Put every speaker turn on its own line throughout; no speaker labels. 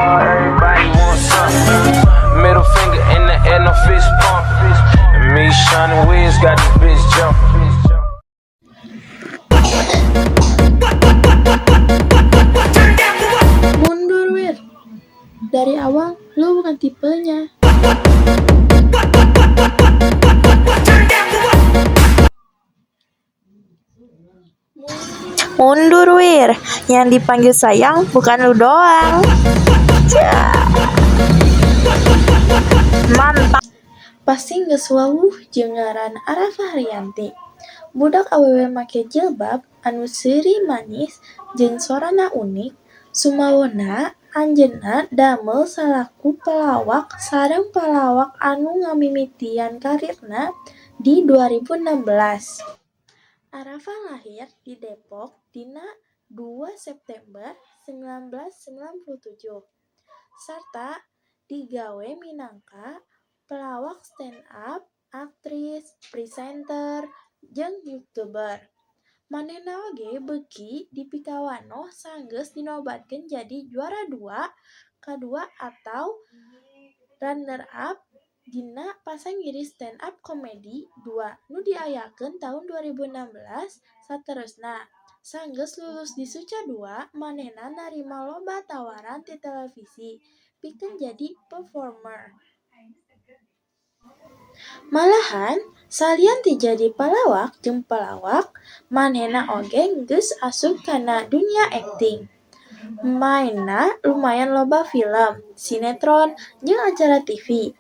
Everybody wants some. Middle finger in the air, no fist pump. And me, Shawnee Wiz, got this bitch jumping.
Mundur, Wir. Dari awal, lu bukan tipenya.
Mundur, Wir. Yang dipanggil sayang bukan lu doang. Mantap.
Pasti geus wawuh jeung ngaran Arafah Rianti. Budak awewe make jilbab anu seuri manis jeung sorana unik, sumawona anjeunna damel salaku pelawak sareng pelawak anu ngamimitian karirna di 2016. Arafah lahir di Depok dina 2 September 1997 sarta digawe minangka pelawak stand up, aktris, presenter, jeung YouTuber. Manehna oge beuki dipikawanoh sanggeus dinobatkeun jadi juara 2, kadua atau runner up dina Pasangiri Stand Up Comedy 2 nu diayakeun tahun 2016. Saterusna, sanggeus lulus di Suca 2, manehna narima loba tawaran ti televisi pikeun jadi performer. Malahan, salian ti jadi pelawak jeung pelawak, manehna oge geus asup kana dunya akting. Mainna lumayan loba film, sinetron, jeung acara TV.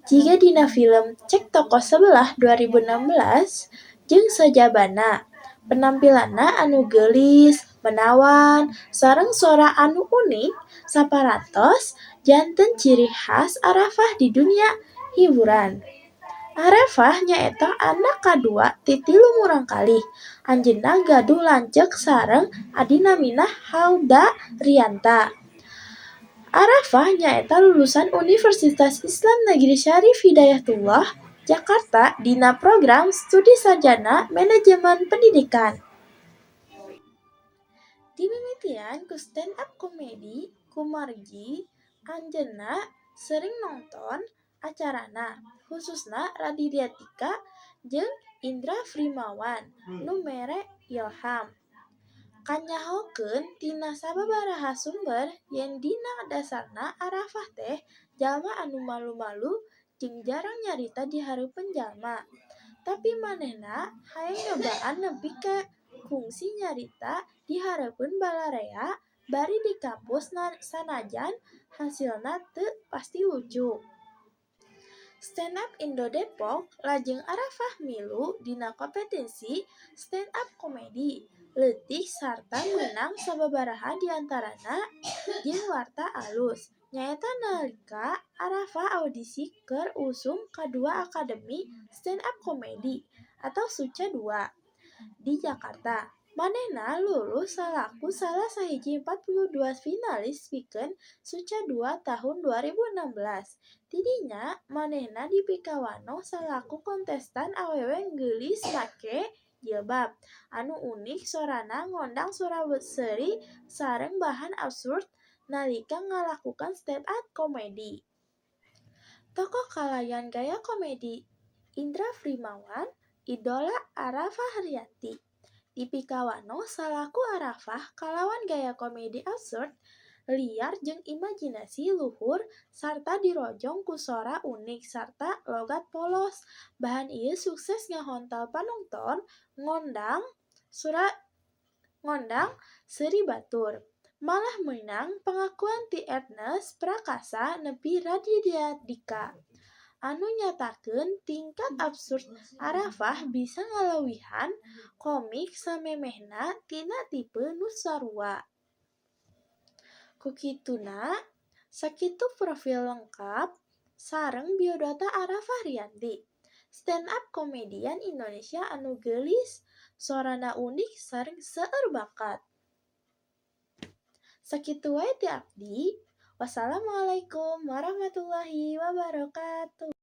Jiga dina film Cek Toko Sebelah 2016 jeung Sajabana. Penampilanna anu geulis, menawan, sareng sora anu unik saparantos janten ciri khas Arafah di dunia hiburan. Arafah nyaeta anak kadua ti 3 murangkalih. Anjeunna gaduh lanceuk sareng adina Minah Hauda Rianta. Arafah nyaeta lulusan Universitas Islam Negeri Syarif Hidayatullah Jakarta dina program studi sarjana manajemen pendidikan. Dimimitian ku stand up comedy kumargi, anjeunna sering nongton acarana, khususna Raditya Dika jeung Indra Frimawan nu mere Ilham. Kanyahokeun tina sababaraha sumber yen dina dasarna Arafah teh jalma anu malu-malu jeung jarang nyarita di hareupeun jalma. Tapi manehna hayang nyobaan nepi ka kungsi nyarita di hareupeun balarea bari di kampus sanajan hasilna teu pasti lucu. Stand Up Indo Depok lajeng Arafah milu dina kompetensi stand up comedy leutik sarta meunang sababaraha di antarana jeung warta alus. Nyaeta nalika Arafah audisi keur usum kadua Akademi Stand Up Comedy atau Suca 2 di Jakarta. Manehna lulus salaku salah sahiji 42 finalis pikeun Suca 2 tahun 2016. Tidinya manehna dipikawanoh salaku kontestan awewe geulis make jilbab anu unik sorana ngondang sura-seuri sareng bahan absurd nalika ngalakukan stand up comedy. Tokoh kalayan gaya komedi Indra Frimawan, idola Arafah Rianti. Dipikawanoh salaku Arafah kalawan gaya komedi absurd, liar jeung imajinasi luhur sarta dirojong ku sora unik sarta logat polos. Bahan ieu sukses ngahontal panonton ngondang seuri batur. Malah meunang pengakuan ti Ernest Prakasa nepi Raditya Dika anu nyatakeun tingkat absurd Arafah bisa ngaleuwihan komik samemehna tina tipe nu sarua. Kukituna, sakitu profil lengkap sareng biodata Arafah Rianti, stand up komedian Indonesia anu geulis, sorana unik sareng seueur bakat. Sakitu wae ti abdi. Wassalamualaikum warahmatullahi wabarakatuh.